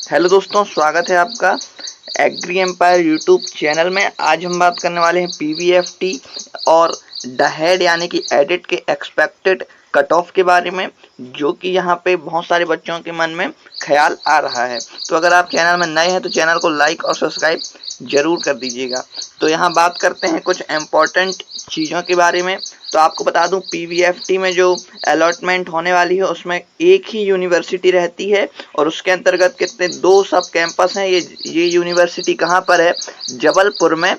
Hello दोस्तों, स्वागत है आपका एग्री एम्पायर यूट्यूब चैनल में। आज हम बात करने वाले हैं पीवीएफटी और डहेड यानी कि एडिट के एक्सपेक्टेड कट ऑफ के बारे में, जो कि यहाँ पे बहुत सारे बच्चों के मन में ख्याल आ रहा है। तो अगर आप चैनल में नए हैं तो चैनल को लाइक और सब्सक्राइब जरूर कर दीजिएगा। तो यहाँ बात करते हैं कुछ इम्पोर्टेंट चीज़ों के बारे में। तो आपको बता दूं, पीवीएफटी में जो अलॉटमेंट होने वाली है उसमें एक ही यूनिवर्सिटी रहती है और उसके अंतर्गत कितने दो सब कैंपस हैं। ये यूनिवर्सिटी कहाँ पर है? जबलपुर में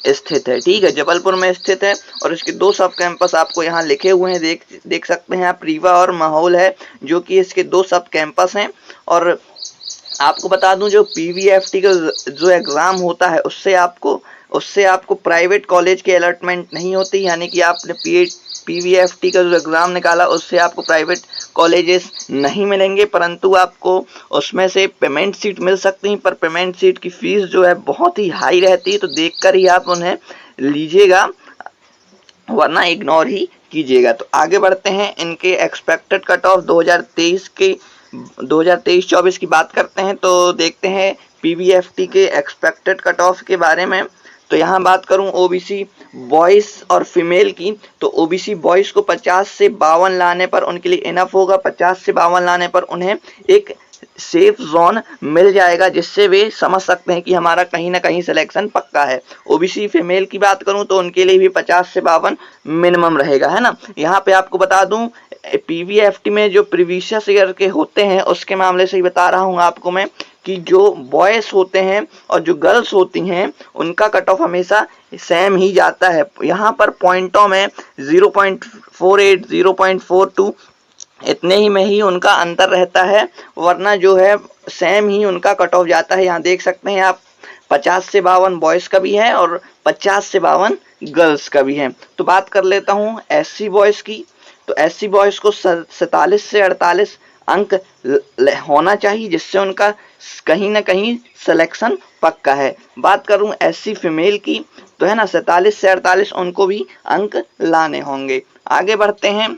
स्थित है। ठीक है, जबलपुर में स्थित है और इसके दो सब कैंपस आपको यहाँ लिखे हुए हैं, देख सकते हैं आप। रीवा और माहौल है जो कि इसके दो सब कैंपस हैं। और आपको बता दूं, जो पीवीएफटी का जो एग्ज़ाम होता है उससे आपको प्राइवेट कॉलेज के अलॉटमेंट नहीं होती। यानी कि आपने पीवीएफटी का जो एग्ज़ाम निकाला उससे आपको प्राइवेट कॉलेजेस नहीं मिलेंगे, परंतु आपको उसमें से पेमेंट सीट मिल सकती हैं। पर पेमेंट सीट की फ़ीस जो है बहुत ही हाई रहती है, तो देखकर ही आप उन्हें लीजिएगा, वरना इग्नोर ही कीजिएगा। तो आगे बढ़ते हैं, इनके एक्सपेक्टेड कट ऑफ 2023-24 की बात करते हैं। तो देखते हैं पीवीएफटी के एक्सपेक्टेड कट ऑफ के बारे में। तो यहाँ बात करूँ ओबीसी बॉयज़ और फीमेल की, तो ओबीसी बॉयज़ को 50 से 52 लाने पर उनके लिए इनफ होगा। 50 से 52 लाने पर उन्हें एक सेफ जोन मिल जाएगा, जिससे वे समझ सकते हैं कि हमारा कहीं ना कहीं सिलेक्शन पक्का है। ओबीसी फीमेल की बात करूं तो उनके लिए भी 50 से 52 मिनिमम रहेगा, है ना। यहाँ पे आपको बता दूं, पीवीएफटी में जो प्रीवियस ईयर के होते हैं उसके मामले से ही बता रहा हूँ आपको मैं, कि जो बॉयज़ होते हैं और जो गर्ल्स होती हैं उनका कट ऑफ हमेशा सेम ही जाता है। यहाँ पर पॉइंटों में 0.48, 0.42 इतने ही में ही उनका अंतर रहता है, वरना जो है सेम ही उनका कट ऑफ जाता है। यहाँ देख सकते हैं आप, 50 से 52 बॉयज़ का भी है और 50 से 52 गर्ल्स का भी है। तो बात कर लेता हूँ एससी बॉयज़ की। तो एससी बॉयज़ को 47 से 48 अंक होना चाहिए, जिससे उनका कहीं ना कहीं सिलेक्शन पक्का है। बात करूं एससी फीमेल की, तो है ना, 47 से 48 उनको भी अंक लाने होंगे। आगे बढ़ते हैं,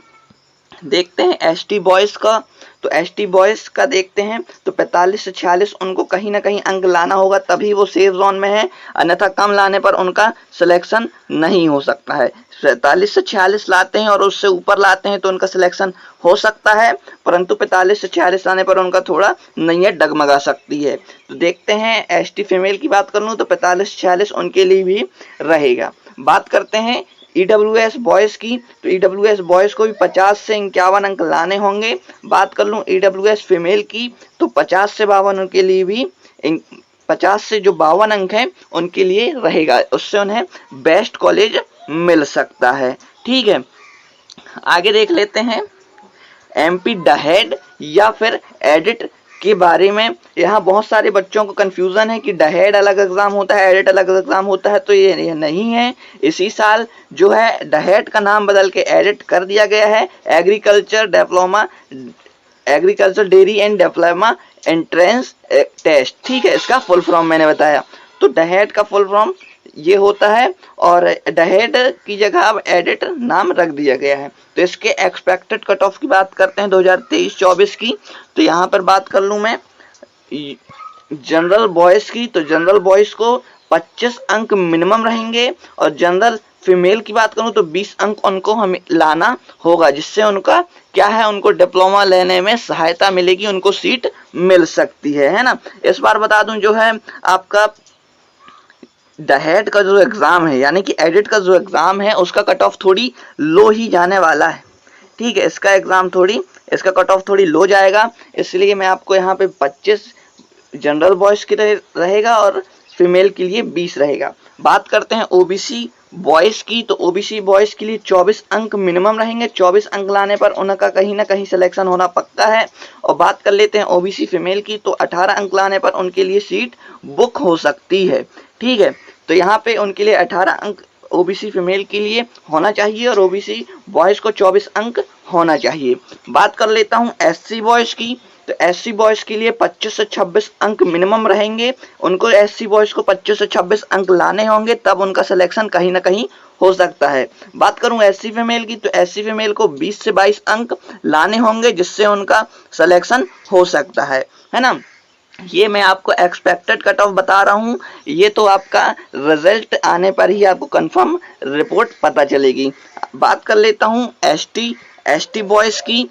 देखते हैं एसटी बॉयज़ का। तो एसटी बॉयज़ का देखते हैं, तो 45 से 46 उनको कहीं ना कहीं अंक लाना होगा, तभी वो सेफ जोन में है, अन्यथा कम लाने पर उनका सिलेक्शन नहीं हो सकता है। 45 से 46 लाते हैं और उससे ऊपर लाते हैं तो उनका सिलेक्शन हो सकता है, परंतु 45 से 46 लाने पर उनका थोड़ा नैयत डगमगा सकती है। तो देखते हैं एसटी फीमेल की बात कर लूँ तो 45 से 46 उनके लिए भी रहेगा। बात करते हैं ईडब्ल्यूएस बॉयज़ की। तो ईडब्ल्यूएस बॉयज़ को भी 50 से 51 अंक लाने होंगे। बात कर लूँ ईडब्ल्यूएस फीमेल की, तो 50 से 52 उनके लिए भी 50 से जो 52 अंक हैं उनके लिए रहेगा, उससे उन्हें बेस्ट कॉलेज मिल सकता है। ठीक है, आगे देख लेते हैं एमपी डहेड या फिर एडिट के बारे में। यहाँ बहुत सारे बच्चों को कन्फ्यूज़न है कि डहेड अलग एग्ज़ाम होता है, एडिट अलग एग्ज़ाम होता है, तो ये नहीं है। इसी साल जो है डहेड का नाम बदल के एडिट कर दिया गया है। Agriculture dairy and diploma entrance test. ठीक है, इसका फुल फॉर्म मैंने बताया। तो डहेड का फुल फॉर्म ये होता है और डहेड की जगह अब एडिट नाम रख दिया गया है। तो इसके एक्सपेक्टेड कट ऑफ की बात करते हैं 2023-24 की। तो यहाँ पर बात कर लूँ मैं जनरल बॉयज़ की। तो जनरल बॉयज़ को 25 अंक मिनिमम रहेंगे और जनरल फीमेल की बात करूं तो 20 अंक उनको हमें लाना होगा, जिससे उनका क्या है, उनको डिप्लोमा लेने में सहायता मिलेगी, उनको सीट मिल सकती है ना। इस बार बता दूं, जो है आपका डहेड का जो एग्ज़ाम है यानी कि एडिट का जो एग्ज़ाम है उसका कट ऑफ थोड़ी लो ही जाने वाला है। ठीक है, इसका कट ऑफ थोड़ी लो जाएगा, इसलिए मैं आपको यहाँ पे 25 जनरल बॉयज़ की रहेगा और फीमेल के लिए 20 रहेगा। बात करते हैं ओबीसी बॉयज़ की। तो ओबीसी बॉयज़ के लिए 24 अंक मिनिमम रहेंगे। 24 अंक लाने पर उनका कहीं ना कहीं सिलेक्शन होना पक्का है। और बात कर लेते हैं ओबीसी फीमेल की, तो 18 अंक लाने पर उनके लिए सीट बुक हो सकती है। ठीक है, तो यहाँ पे उनके लिए 18 अंक ओबीसी फीमेल के लिए होना चाहिए और ओबीसी बॉयज़ को 24 अंक होना चाहिए। बात कर लेता हूँ एससी बॉयज़ की। तो एससी बॉयज़ के लिए 25 से 26 अंक मिनिमम रहेंगे। उनको एससी बॉयज़ को 25 से 26 अंक लाने होंगे, तब उनका सिलेक्शन कहीं ना कहीं हो सकता है। बात करूं एससी फीमेल की, तो एससी फीमेल को 20 से 22 अंक लाने होंगे, जिससे उनका सिलेक्शन हो सकता है ना। ये मैं आपको एक्सपेक्टेड कट ऑफ बता रहा हूँ, ये तो आपका रिजल्ट आने पर ही आपको कंफर्म रिपोर्ट पता चलेगी। बात कर लेता हूँ एसटी बॉयज़ की।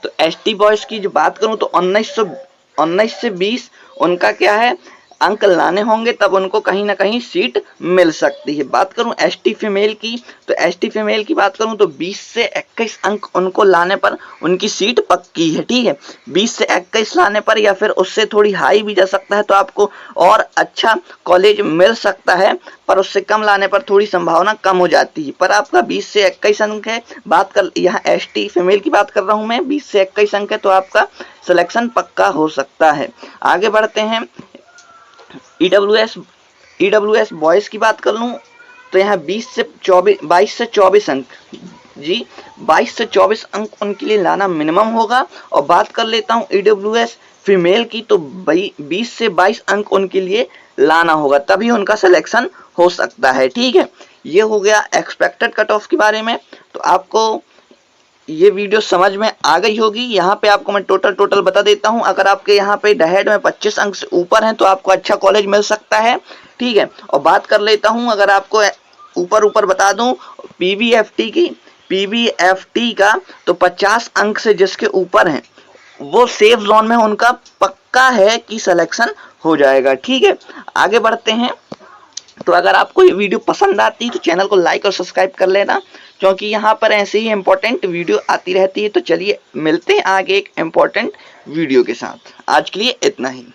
तो एसटी बॉयज़ की जो बात करूँ तो 19 से 20 उनका क्या है, अंक लाने होंगे, तब उनको कहीं ना कहीं सीट मिल सकती है। बात करूं एसटी फीमेल की, तो एसटी फीमेल की बात करूं तो 20 से 21 अंक उनको लाने पर उनकी सीट पक्की है। ठीक है, 20 से 21 लाने पर या फिर उससे थोड़ी हाई भी जा सकता है, तो आपको और अच्छा कॉलेज मिल सकता है, पर उससे कम लाने पर थोड़ी संभावना कम हो जाती है। पर आपका 20 से 21 अंक है, बात कर यहाँ एसटी फीमेल की बात कर रहा हूँ मैं, 20 से 21 अंक है, तो आपका सिलेक्शन पक्का हो सकता है। आगे बढ़ते हैं, ईडब्ल्यूएस बॉयज़ की बात कर लूँ तो यहाँ 22 से 24 अंक, जी 22 से 24 अंक उनके लिए लाना मिनिमम होगा। और बात कर लेता हूँ ईडब्ल्यूएस फीमेल की, तो 20 से 22 अंक उनके लिए लाना होगा, तभी उनका सिलेक्शन हो सकता है। ठीक है, ये हो गया एक्सपेक्टेड कट ऑफ के बारे में। तो आपको ये वीडियो समझ में आ गई होगी। यहाँ पे आपको मैं टोटल बता देता हूँ। अगर आपके यहाँ पे डहेड में 25 अंक से ऊपर हैं तो आपको अच्छा कॉलेज मिल सकता है। ठीक है, और बात कर लेता हूँ, अगर आपको ऊपर बता दूँ पीवीएफटी की, पीवीएफटी का तो 50 अंक से जिसके ऊपर हैं वो सेफ जोन में, उनका पक्का है कि सिलेक्शन हो जाएगा। ठीक है, आगे बढ़ते हैं। तो अगर आपको ये वीडियो पसंद आती है तो चैनल को लाइक और सब्सक्राइब कर लेना, क्योंकि यहाँ पर ऐसे ही इम्पोर्टेंट वीडियो आती रहती है। तो चलिए मिलते हैं आगे एक इम्पोर्टेंट वीडियो के साथ। आज के लिए इतना ही।